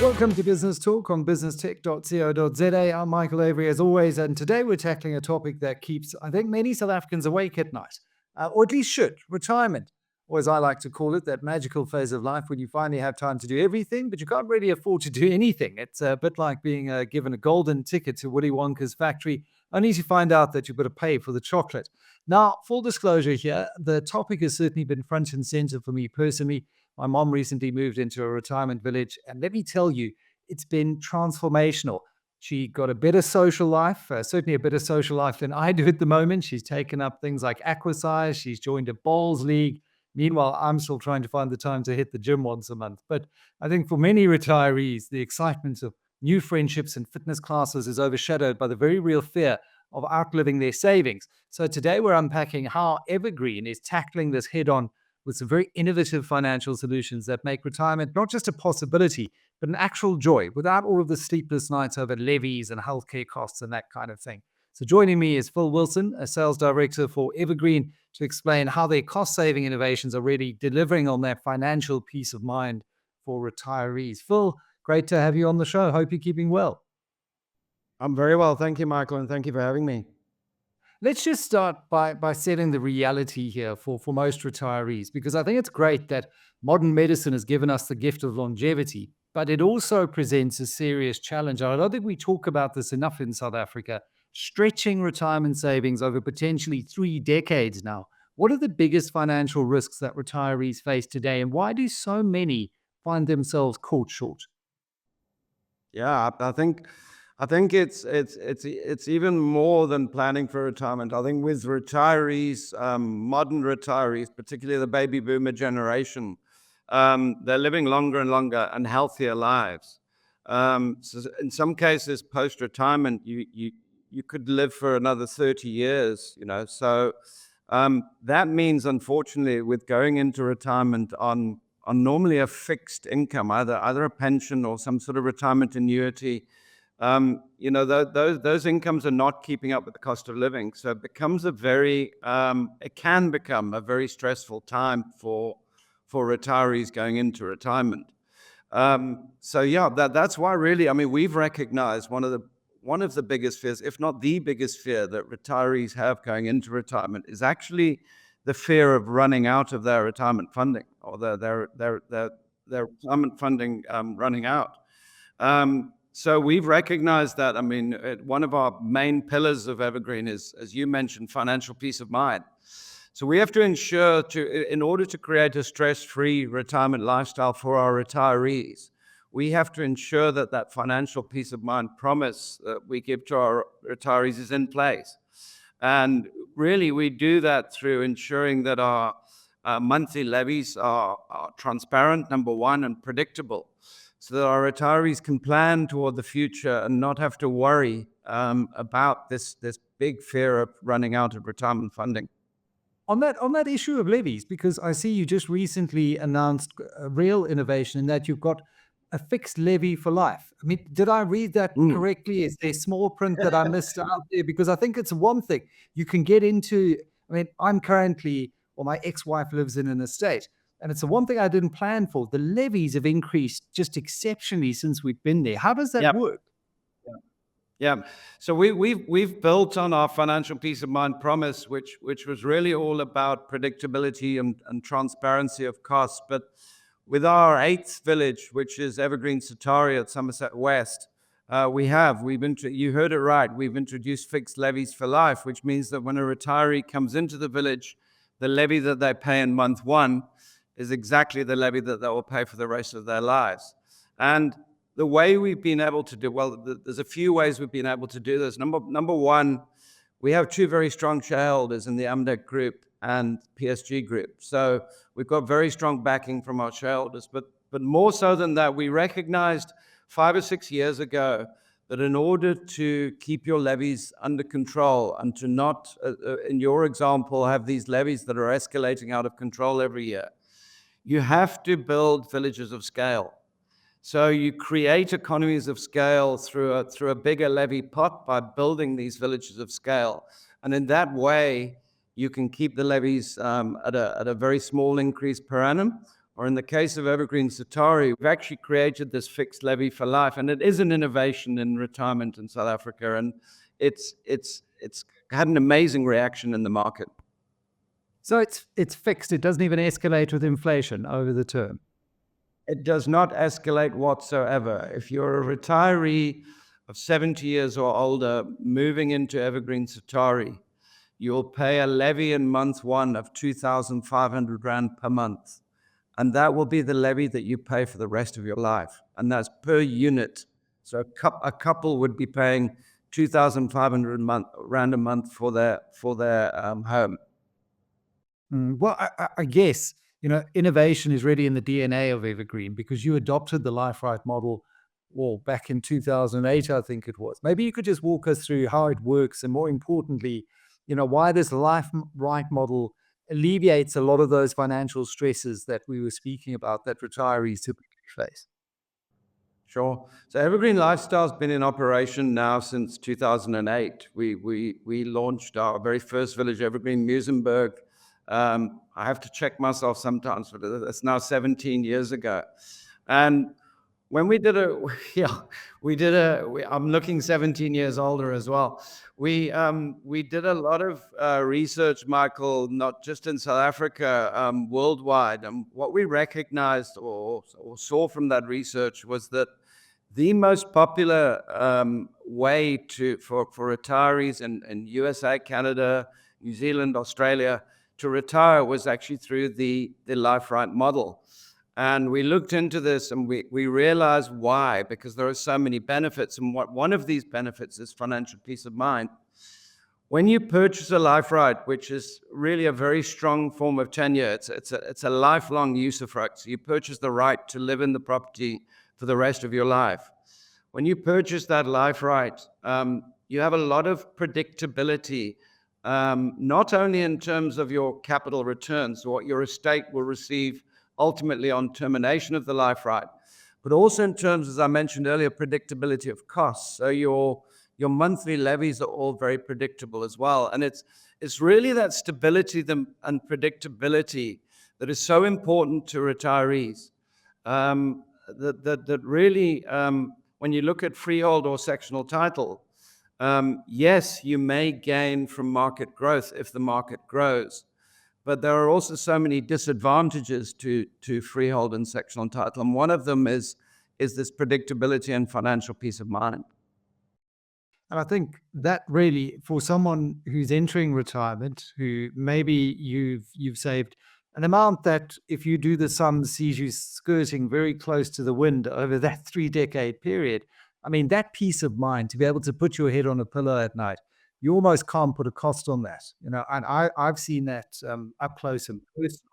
Welcome to Business Talk on businesstech.co.za. I'm Michael Avery as always, and today we're tackling a topic that keeps, I think, many South Africans awake at night, or at least should, retirement. Or as I like to call it, that magical phase of life when you finally have time to do everything, but you can't really afford to do anything. It's a bit like being given a golden ticket to Willy Wonka's factory, only to find out that you've got to pay for the chocolate. Now, full disclosure here, the topic has certainly been front and center for me personally. My mom recently moved into a retirement village, and let me tell you, it's been transformational. She got a better social life, certainly a better social life than I do at the moment. She's taken up things like aquasize. She's joined a bowls league. Meanwhile, I'm still trying to find the time to hit the gym once a month. But I think for many retirees, the excitement of new friendships and fitness classes is overshadowed by the very real fear of outliving their savings. So today we're unpacking how Evergreen is tackling this head on with some very innovative financial solutions that make retirement not just a possibility, but an actual joy without all of the sleepless nights over levies and healthcare costs and that kind of thing. So joining me is Phil Wilson, a sales director for Evergreen, to explain how their cost-saving innovations are really delivering on that financial peace of mind for retirees. Phil, great to have you on the show. Hope you're keeping well. I'm very well. Thank you, Michael, and thank you for having me. Let's just start by setting the reality here for most retirees, because I think it's great that modern medicine has given us the gift of longevity, but it also presents a serious challenge. I don't think we talk about this enough in South Africa, stretching retirement savings over potentially 3 decades now. What are the biggest financial risks that retirees face today, and why do so many find themselves caught short? Yeah, I think it's even more than planning for retirement. I think with retirees, modern retirees, particularly the baby boomer generation, they're living longer and longer and healthier lives. So in some cases, post-retirement, you could live for another 30 years, So that means, unfortunately, with going into retirement on normally a fixed income, either a pension or some sort of retirement annuity, those incomes are not keeping up with the cost of living. So it can become a very stressful time for retirees going into retirement. That's why really, we've recognized one of the biggest fears, if not the biggest fear that retirees have going into retirement is actually the fear of running out of their retirement funding or their retirement funding running out. So we've recognized that, one of our main pillars of Evergreen is, as you mentioned, financial peace of mind. So we have to ensure in order to create a stress-free retirement lifestyle for our retirees, we have to ensure that financial peace of mind promise that we give to our retirees is in place. And really, we do that through ensuring that our monthly levies are transparent, number one, and predictable, so that our retirees can plan toward the future and not have to worry about this big fear of running out of retirement funding. On that issue of levies, because I see you just recently announced a real innovation in that you've got a fixed levy for life. Did I read that correctly? Is there small print that I missed out there? Because I think it's one thing you can get into. I'm currently, or my ex-wife lives in an estate, and it's the one thing I didn't plan for. The levies have increased just exceptionally since we've been there. How does that work? Yeah. So we've built on our financial peace of mind promise, which was really all about predictability and transparency of costs. But with our 8th village, which is Evergreen Sitari at Somerset West, you heard it right, we've introduced fixed levies for life, which means that when a retiree comes into the village, the levy that they pay in month 1 is exactly the levy that they will pay for the rest of their lives. And the way we've been able to do, there's a few ways we've been able to do this. Number one, we have 2 very strong shareholders in the Amdek Group and PSG Group. So we've got very strong backing from our shareholders. But more so than that, we recognized 5 or 6 years ago that in order to keep your levies under control and to not, in your example, have these levies that are escalating out of control every year, you have to build villages of scale. So you create economies of scale through a bigger levy pot by building these villages of scale. And in that way, you can keep the levies at a very small increase per annum. Or in the case of Evergreen Sitari, we've actually created this fixed levy for life. And it is an innovation in retirement in South Africa. And it's had an amazing reaction in the market. So it's fixed. It doesn't even escalate with inflation over the term. It does not escalate whatsoever. If you're a retiree of 70 years or older moving into Evergreen Sitari, you'll pay a levy in month one of 2,500 Rand per month. And that will be the levy that you pay for the rest of your life. And that's per unit. So a couple would be paying 2,500 Rand a month for their home. Well, I guess, innovation is really in the DNA of Evergreen because you adopted the Life Right model, well, back in 2008, I think it was. Maybe you could just walk us through how it works and more importantly, why this Life Right model alleviates a lot of those financial stresses that we were speaking about that retirees typically face. Sure. So Evergreen Lifestyle has been in operation now since 2008. We launched our very first village, Evergreen Muizenberg. I have to check myself sometimes, but it's now 17 years ago. And when we did I'm looking 17 years older as well. We did a lot of research, Michael, not just in South Africa, worldwide. And what we recognized or saw from that research was that the most popular way for retirees in USA, Canada, New Zealand, Australia to retire was actually through the Life Right model. And we looked into this and we realized why, because there are so many benefits. And one of these benefits is financial peace of mind. When you purchase a Life Right, which is really a very strong form of tenure, it's a lifelong usufruct. So you purchase the right to live in the property for the rest of your life. When you purchase that Life Right, you have a lot of predictability, not only in terms of your capital returns, what your estate will receive ultimately on termination of the Life Right, but also in terms, as I mentioned earlier, predictability of costs. So your monthly levies are all very predictable as well. And it's really that stability and predictability that is so important to retirees. That really, when you look at freehold or sectional title, yes, you may gain from market growth if the market grows. But there are also so many disadvantages to freehold and sectional title. And one of them is this predictability and financial peace of mind. And I think that really, for someone who's entering retirement, who maybe you've saved an amount that, if you do the sum, sees you skirting very close to the wind over that 3-decade period. I mean, that peace of mind to be able to put your head on a pillow at night, you almost can't put a cost on that, And I've seen that up close and personal.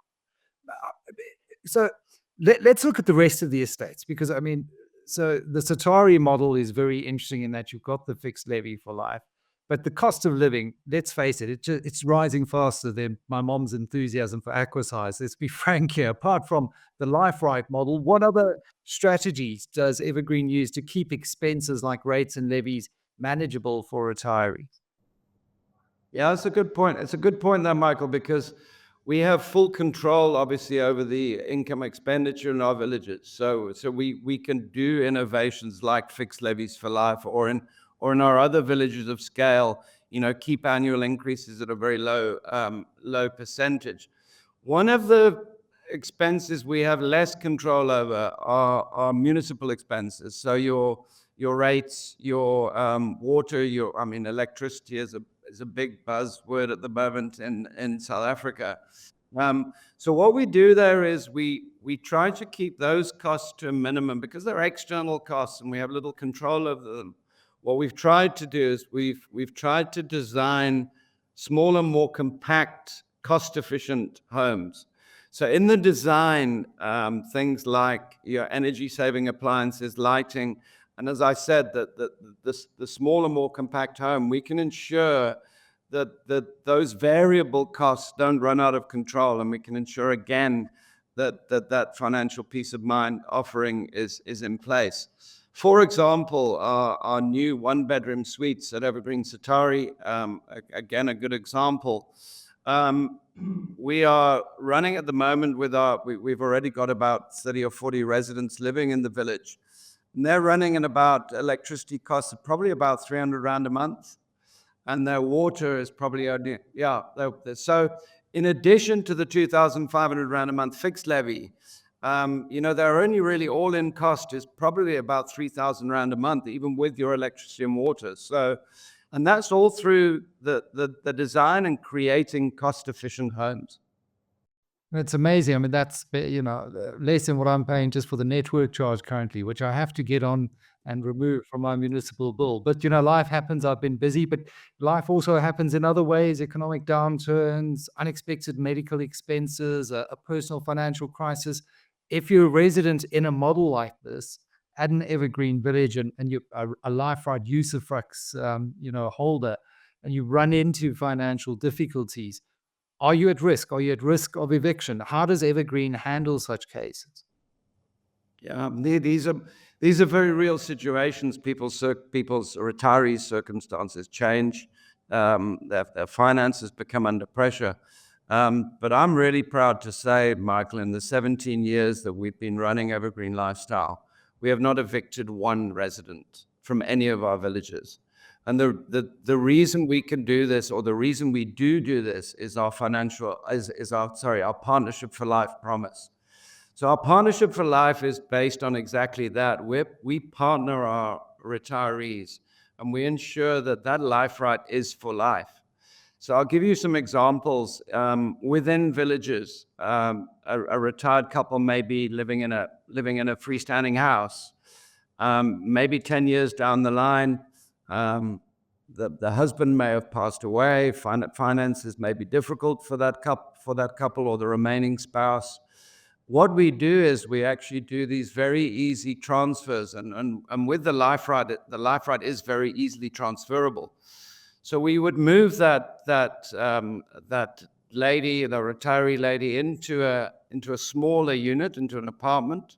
So let's look at the rest of the estates because, I mean, so the Sitari model is very interesting in that you've got the fixed levy for life, but the cost of living, let's face it, it's rising faster than my mom's enthusiasm for aquasize. Let's be frank here. Apart from the Life Right model, what other strategies does Evergreen use to keep expenses like rates and levies manageable for retirees? Yeah, that's a good point. It's a good point there, Michael, because we have full control, obviously, over the income expenditure in our villages. So we can do innovations like fixed levies for life, or in our other villages of scale, keep annual increases at a very low percentage. One of the expenses we have less control over are municipal expenses. So your rates, your water, electricity is a big buzzword at the moment in South Africa. So what we do there is we try to keep those costs to a minimum because they're external costs and we have little control over them. What we've tried to do is we've tried to design smaller, more compact, cost-efficient homes. So in the design, things like your energy-saving appliances, lighting, and as I said, the smaller, more compact home, we can ensure that those variable costs don't run out of control, and we can ensure, again, that financial peace of mind offering is in place. For example, our new one-bedroom suites at Evergreen Sitari, again, a good example. We are running at the moment with we've already got about 30 or 40 residents living in the village. And they're running at about electricity costs of probably about 300 Rand a month. And their water is probably only, so in addition to the 2,500 Rand a month fixed levy, their only really all-in cost is probably about 3,000 Rand a month, even with your electricity and water. So, and that's all through the design and creating cost-efficient homes. It's amazing. I mean, that's, less than what I'm paying just for the network charge currently, which I have to get on and remove from my municipal bill. But, life happens. I've been busy, but life also happens in other ways: economic downturns, unexpected medical expenses, a personal financial crisis. If you're a resident in a model like this at an evergreen village, and you're a life right usufruct, holder, and you run into financial difficulties, are you at risk? Are you at risk of eviction? How does Evergreen handle such cases? Yeah, these are very real situations. People's retirees' circumstances change. Their finances become under pressure. But I'm really proud to say, Michael, in the 17 years that we've been running Evergreen Lifestyle, we have not evicted one resident from any of our villages. And the reason we can do this, or the reason we do this, is our our Partnership for Life promise. So our Partnership for Life is based on exactly that. We partner our retirees, and we ensure that life right is for life. So I'll give you some examples. Within villages, a retired couple may be living in a freestanding house. Maybe 10 years down the line, the husband may have passed away. Finances may be difficult for that couple or the remaining spouse. What we do is we actually do these very easy transfers, and with the life right is very easily transferable. So we would move that lady, the retiree lady, into a smaller unit, into an apartment.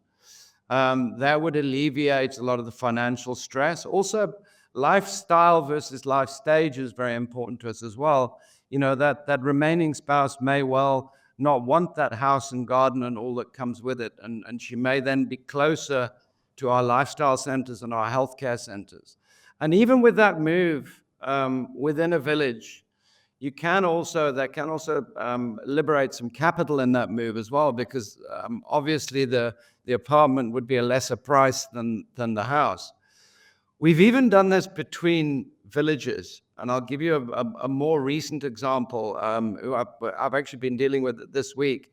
That would alleviate a lot of the financial stress. Also, lifestyle versus life stage is very important to us as well. That remaining spouse may well not want that house and garden and all that comes with it, and she may then be closer to our lifestyle centers and our healthcare centers. And even with that move within a village, that can also liberate some capital in that move as well, because obviously the apartment would be a lesser price than the house. We've even done this between villages, and I'll give you a more recent example who I've actually been dealing with this week.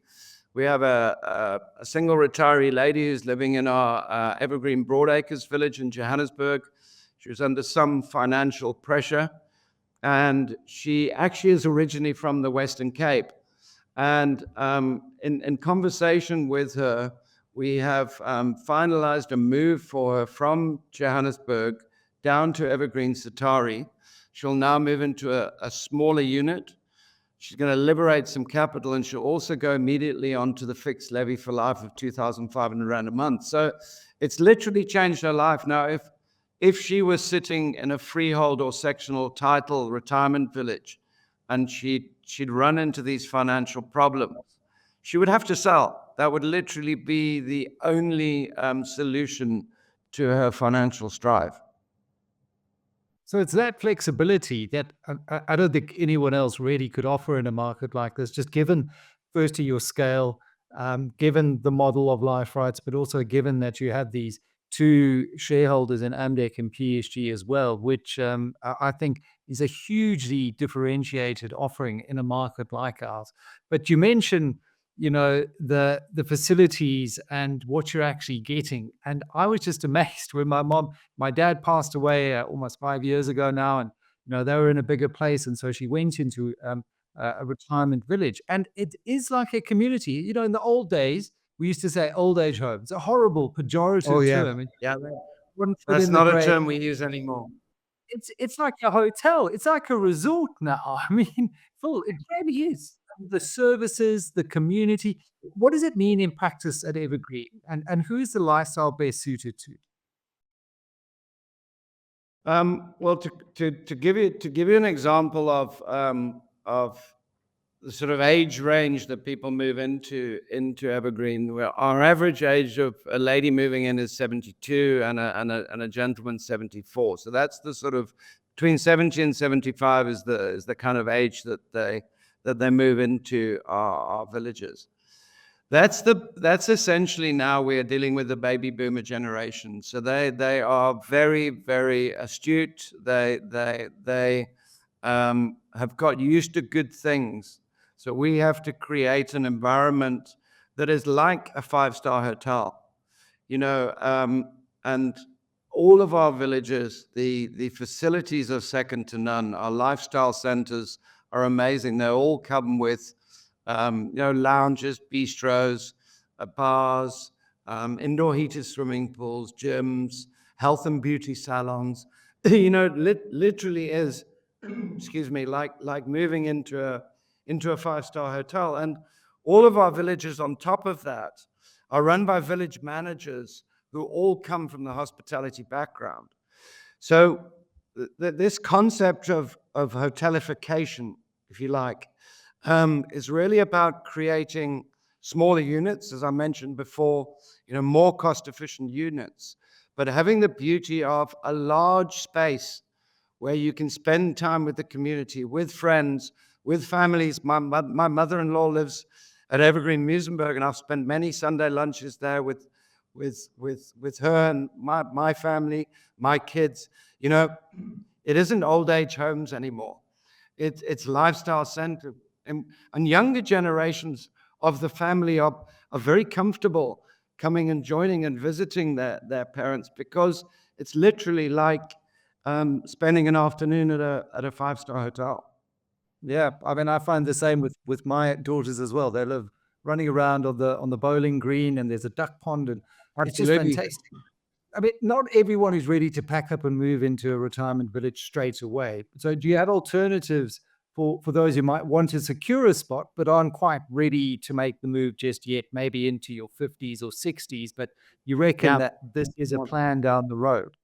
We have a single retiree lady who's living in our Evergreen Broadacres village in Johannesburg. She was under some financial pressure, and she actually is originally from the Western Cape. And in conversation with her, we have finalized a move for her from Johannesburg down to Evergreen Sitari. She'll now move into a smaller unit. She's going to liberate some capital, and she'll also go immediately onto the fixed levy for life of 2,500 Rand a month. So it's literally changed her life. Now, if she was sitting in a freehold or sectional title retirement village, and she'd run into these financial problems, she would have to sell. That would literally be the only solution to her financial strife. So it's that flexibility that I don't think anyone else really could offer in a market like this, just given, firstly, your scale, given the model of life rights, but also given that you have these two shareholders in Amdec and PSG as well, which I think is a hugely differentiated offering in a market like ours. But you mentioned, the facilities and what you're actually getting. And I was just amazed when my dad passed away almost 5 years ago now, and they were in a bigger place, and so she went into a retirement village, and it is like a community. In the old days, we used to say old age home. It's a horrible pejorative term. Yeah, Wouldn't fit that's in the not a grade. term we use anymore. It's like a hotel. It's like a resort now. I mean, Phil, it really is. the services, the community. What does it mean in practice at Evergreen? And who is the lifestyle best suited to? Well, to give you an example of the sort of age range that people move into Evergreen, where our average age of a lady moving in is 72 and a gentleman 74. So that's the sort of between 70 and 75 is the kind of age that they move into our villages. That's essentially now we are dealing with the baby boomer generation. So they are very, very astute. They have got used to good things. So we have to create an environment that is like a five-star hotel, and all of our villages, the facilities are second to none. Our lifestyle centers are amazing. They all come with lounges, bistros, bars, indoor heated swimming pools, gyms, health and beauty salons. Literally is, excuse me, like moving into a five-star hotel. And all of our villages on top of that are run by village managers who all come from the hospitality background. So this concept of hotelification, if you like, is really about creating smaller units, as I mentioned before, more cost-efficient units, but having the beauty of a large space where you can spend time with the community, with friends, with families. My mother-in-law lives at Evergreen Muizenberg, and I've spent many Sunday lunches there with her and my family, my kids. It isn't old age homes anymore. It's lifestyle center. And younger generations of the family are very comfortable coming and joining and visiting their parents, because it's literally like spending an afternoon at a five-star hotel. Yeah, I mean, I find the same with my daughters as well. They live running around on the bowling green, and there's a duck pond, and it's just Absolutely. fantastic. I mean, not everyone is ready to pack up and move into a retirement village straight away. So, do you have alternatives for those who might want to secure a spot but aren't quite ready to make the move just yet? Maybe into your 50s or 60s, but you reckon Yeah. that this is a plan down the road?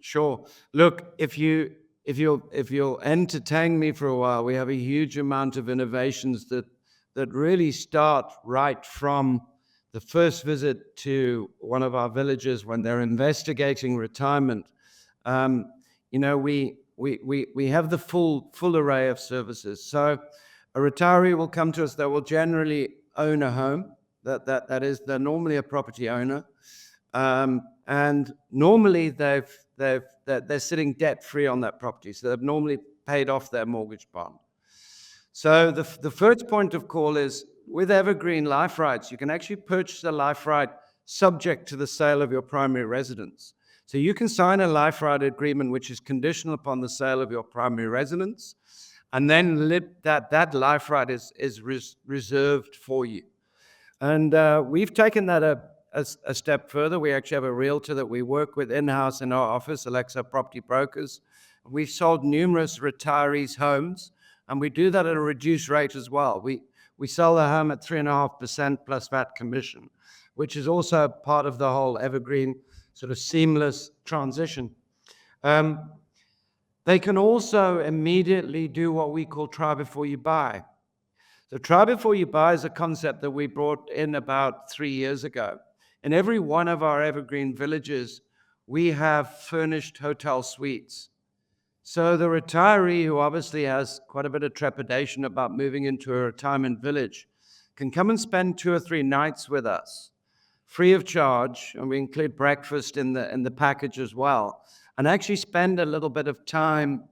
Sure. Look, if you'll entertain me for a while, we have a huge amount of innovations that really start right from the first visit to one of our villages when they're investigating retirement. We have the full array of services. So a retiree will come to us. They will generally own a home. That is, they're normally a property owner. And normally they're sitting debt-free on that property. So they've normally paid off their mortgage bond. So the first point of call is, with Evergreen Life Rights, you can actually purchase a life right subject to the sale of your primary residence. So you can sign a life right agreement which is conditional upon the sale of your primary residence, and then that life right is reserved for you. And we've taken that a step further. We actually have a realtor that we work with in-house in our office, Alexa Property Brokers. We've sold numerous retirees' homes, and we do that at a reduced rate as well. We sell the home at 3.5% plus VAT commission, which is also part of the whole Evergreen sort of seamless transition. They can also immediately do what we call try before you buy. So try before you buy is a concept that we brought in about 3 years ago. In every one of our Evergreen villages, we have furnished hotel suites. So the retiree, who obviously has quite a bit of trepidation about moving into a retirement village, can come and spend 2 or 3 nights with us, free of charge, and we include breakfast in the package as well, and actually spend a little bit of time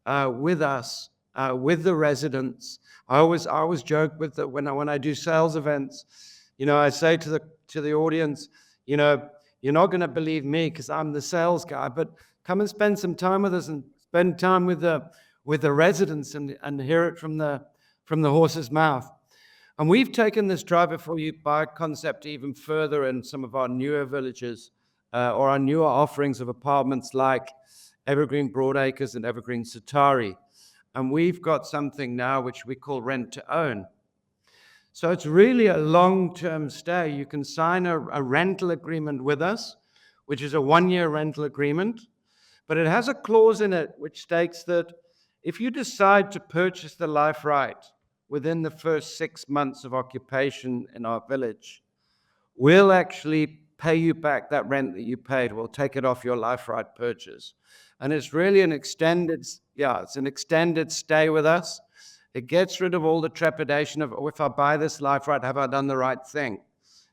with us, with the residents. I always joke with that when I do sales events. I say to the audience, you're not going to believe me because I'm the sales guy, but come and spend some time with us and spend time with the residents and hear it from the horse's mouth. And we've taken this try before you buy concept even further in some of our newer villages or our newer offerings of apartments like Evergreen Broadacres and Evergreen Sitari. and we've got something now which we call rent to own. So it's really a long-term stay. You can sign a rental agreement with us, which is a 1-year rental agreement, but it has a clause in it which states that if you decide to purchase the life right within the first 6 months of occupation in our village, we'll actually pay you back that rent that you paid. We'll take it off your life right purchase. And it's really an extended stay with us. It gets rid of all the trepidation of, oh, if I buy this life right, have I done the right thing?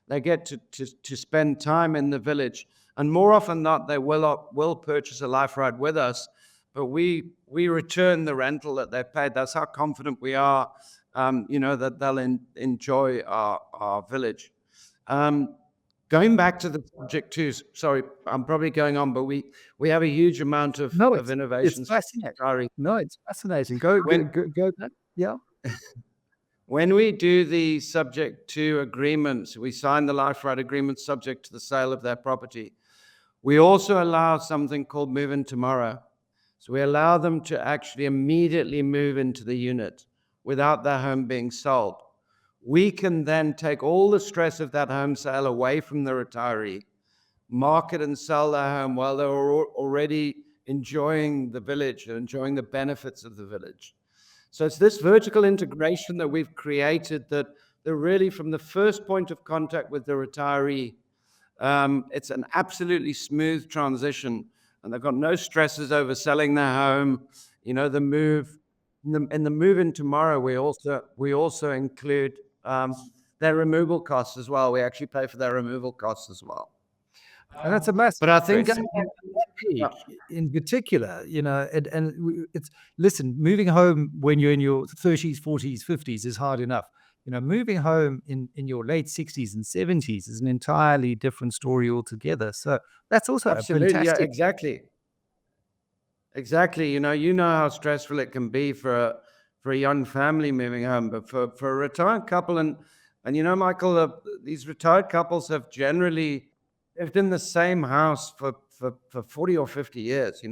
They get to spend time in the village. And more often than not, they will purchase a life right with us, but we return the rental that they paid. That's how confident we are, that they'll enjoy our village. Going back to the subject too, sorry, I'm probably going on, but we have a huge amount of innovations. It's fascinating. Sorry. No, it's fascinating. Go back. Yeah. When we do the subject to agreements, we sign the life right agreement subject to the sale of their property. We also allow something called move in tomorrow. So we allow them to actually immediately move into the unit without their home being sold. We can then take all the stress of that home sale away from the retiree, market and sell their home while they're already enjoying the village and enjoying the benefits of the village. So it's this vertical integration that we've created that they're really from the first point of contact with the retiree, it's an absolutely smooth transition, and they've got no stresses over selling their home. The move, in the move in tomorrow, we also include their removal costs as well. We actually pay for their removal costs as well. And that's a massive. But I think in particular, listen, moving home when you're in your 30s, 40s, 50s is hard enough. Moving home in your late 60s and 70s is an entirely different story altogether. So that's also absolutely, fantastic. yeah, exactly. You know how stressful it can be for a young family moving home, but for a retired couple, and Michael, these retired couples have generally lived in the same house for 40 or 50 years.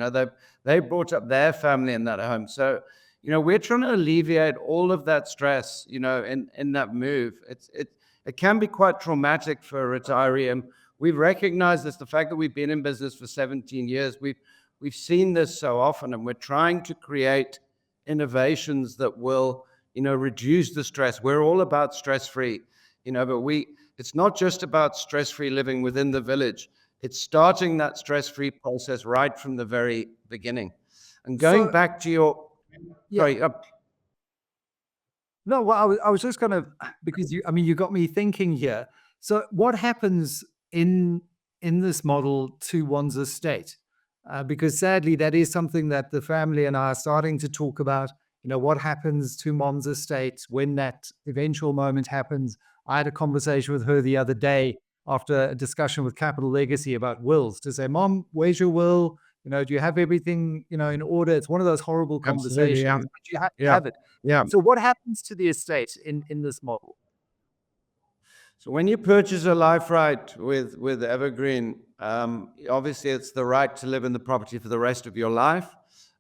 They brought up their family in that home. So, we're trying to alleviate all of that stress, in that move. It can be quite traumatic for a retiree. And we've recognized this, the fact that we've been in business for 17 years. We've seen this so often, and we're trying to create innovations that will, reduce the stress. We're all about stress-free, but it's not just about stress-free living within the village. It's starting that stress-free process right from the very beginning. And going back to your, sorry. No, well, I was just kind of, because you got me thinking here. So what happens in this model to one's estate? Because sadly, that is something that the family and I are starting to talk about. What happens to mom's estate when that eventual moment happens? I had a conversation with her the other day after a discussion with Capital Legacy about wills to say, Mom, where's your will? Do you have everything, in order? It's one of those horrible conversations. Yeah. But you have to have it. Yeah. So what happens to the estate in this model? So when you purchase a life right with Evergreen, obviously it's the right to live in the property for the rest of your life.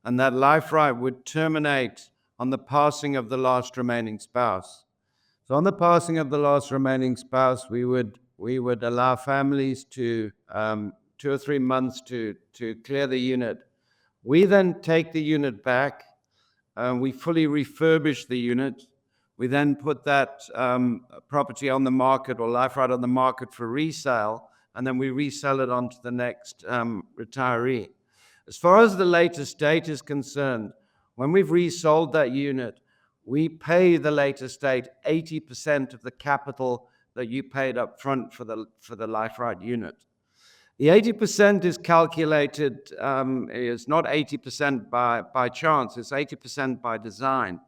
And that life right would terminate on the passing of the last remaining spouse. So on the passing of the last remaining spouse, we would allow families to 2 or 3 months to clear the unit. We then take the unit back, we fully refurbish the unit. We then put that property on the market or life right on the market for resale, and then we resell it on to the next retiree. As far as the late estate is concerned, when we've resold that unit, we pay the late estate 80% of the capital that you paid up front for the life right unit. The 80% is calculated, it's not 80% by chance, it's 80% by design.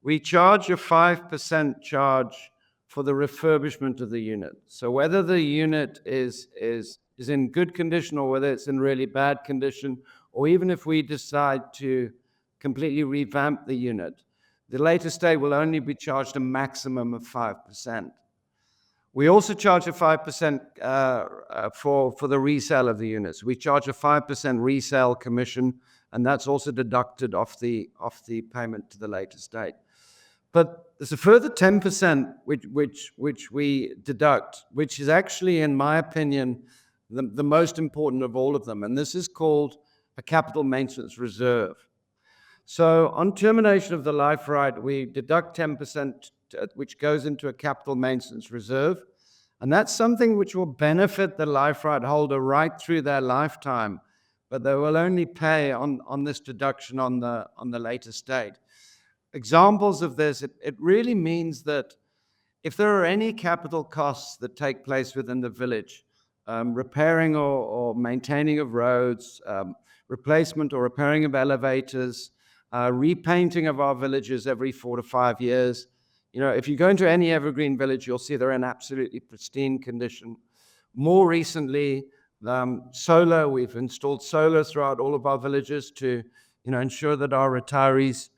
We charge a 5% charge for the refurbishment of the unit. So whether the unit is in good condition or whether it's in really bad condition, or even if we decide to completely revamp the unit, the late estate will only be charged a maximum of 5%. We also charge a 5% for the resale of the units. We charge a 5% resale commission and that's also deducted off the payment to the later state. But there's a further 10% which we deduct, which is actually, in my opinion, the most important of all of them, and this is called a capital maintenance reserve. So on termination of the life right, we deduct 10%, which goes into a capital maintenance reserve. And that's something which will benefit the life right holder right through their lifetime, but they will only pay on this deduction on the later state. Examples of this, it really means that if there are any capital costs that take place within the village, repairing or maintaining of roads, replacement or repairing of elevators, repainting of our villages every 4 to 5 years. If you go into any evergreen village, you'll see they're in absolutely pristine condition. More recently, solar, we've installed solar throughout all of our villages to ensure that our retirees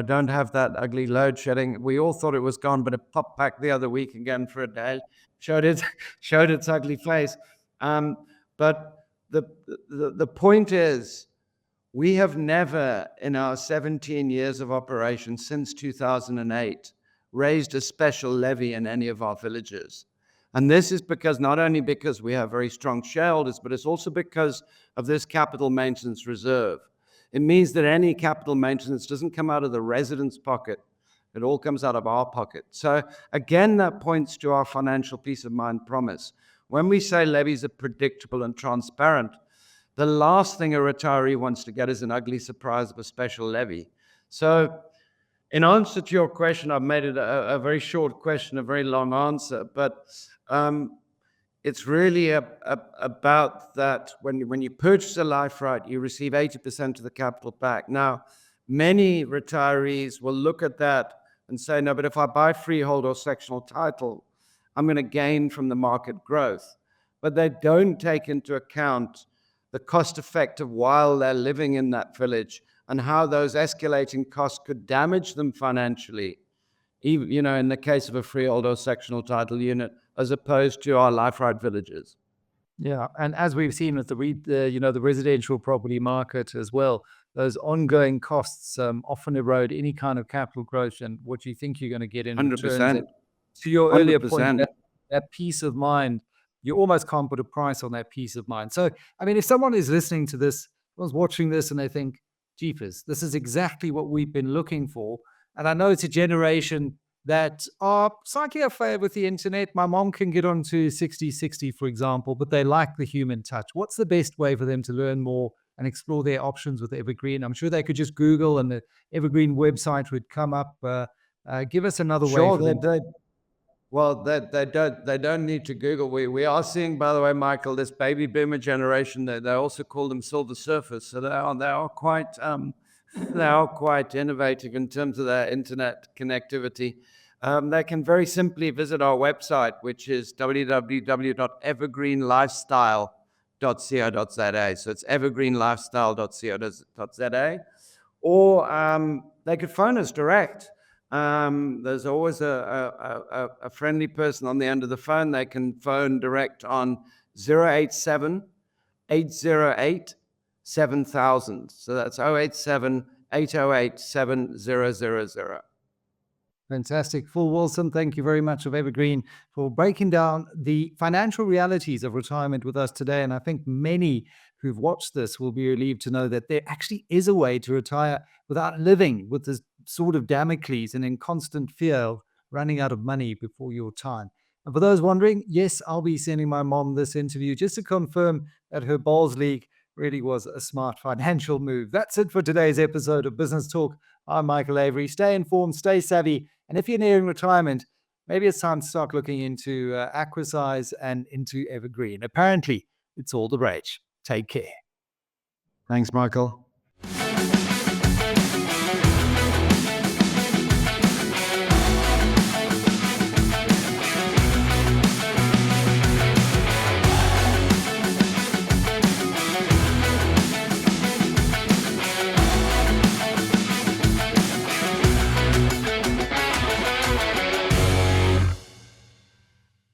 don't have that ugly load shedding. We all thought it was gone, but it popped back the other week again for a day, showed its ugly face. But the point is, we have never, in our 17 years of operation since 2008, raised a special levy in any of our villages. And this is not only because we have very strong shareholders, but it's also because of this capital maintenance reserve. It means that any capital maintenance doesn't come out of the resident's pocket. It all comes out of our pocket. So again, that points to our financial peace of mind promise. When we say levies are predictable and transparent, the last thing a retiree wants to get is an ugly surprise of a special levy. So in answer to your question, I've made it a very short question, a very long answer, but it's really about that when you purchase a life right, you receive 80% of the capital back. Now, many retirees will look at that and say, no, but if I buy freehold or sectional title, I'm going to gain from the market growth. But they don't take into account the cost effect of while they're living in that village and how those escalating costs could damage them financially, even, in the case of a freehold or sectional title unit, as opposed to our life right villages. Yeah, and as we've seen with the residential property market as well, those ongoing costs often erode any kind of capital growth and what you think you're going to get in returns. 100%. To your earlier point, 100%. that peace of mind, you almost can't put a price on that peace of mind. So, I mean, if someone is listening to this, was watching this, and they think, jeepers, this is exactly what we've been looking for. And I know it's a generation that are slightly afraid with the internet. My mom can get onto 60/60, for example, but they like the human touch. What's the best way for them to learn more and explore their options with Evergreen? I'm sure they could just Google and the Evergreen website would come up. Give us another way Sure, for them. well, they don't need to Google. We are seeing, by the way, Michael, this baby boomer generation. They also call them silver surfers. So they are quite innovative in terms of their internet connectivity. They can very simply visit our website, which is www.evergreenlifestyle.co.za. So it's evergreenlifestyle.co.za, or they could phone us direct. There's always a friendly person on the end of the phone. They can phone direct on 087 808 7000. So that's 087 808 7000. Fantastic. Phil Wilson, thank you very much of Evergreen for breaking down the financial realities of retirement with us today. And I think many who've watched this will be relieved to know that there actually is a way to retire without living with this sort of Damocles and in constant fear of running out of money before your time. And for those wondering, yes, I'll be sending my mom this interview just to confirm that her balls league really was a smart financial move. That's it for today's episode of Business Talk. I'm Michael Avery. Stay informed, stay savvy. And if you're nearing retirement, maybe it's time to start looking into Aquisize and into Evergreen. Apparently, it's all the rage. Take care. Thanks, Michael.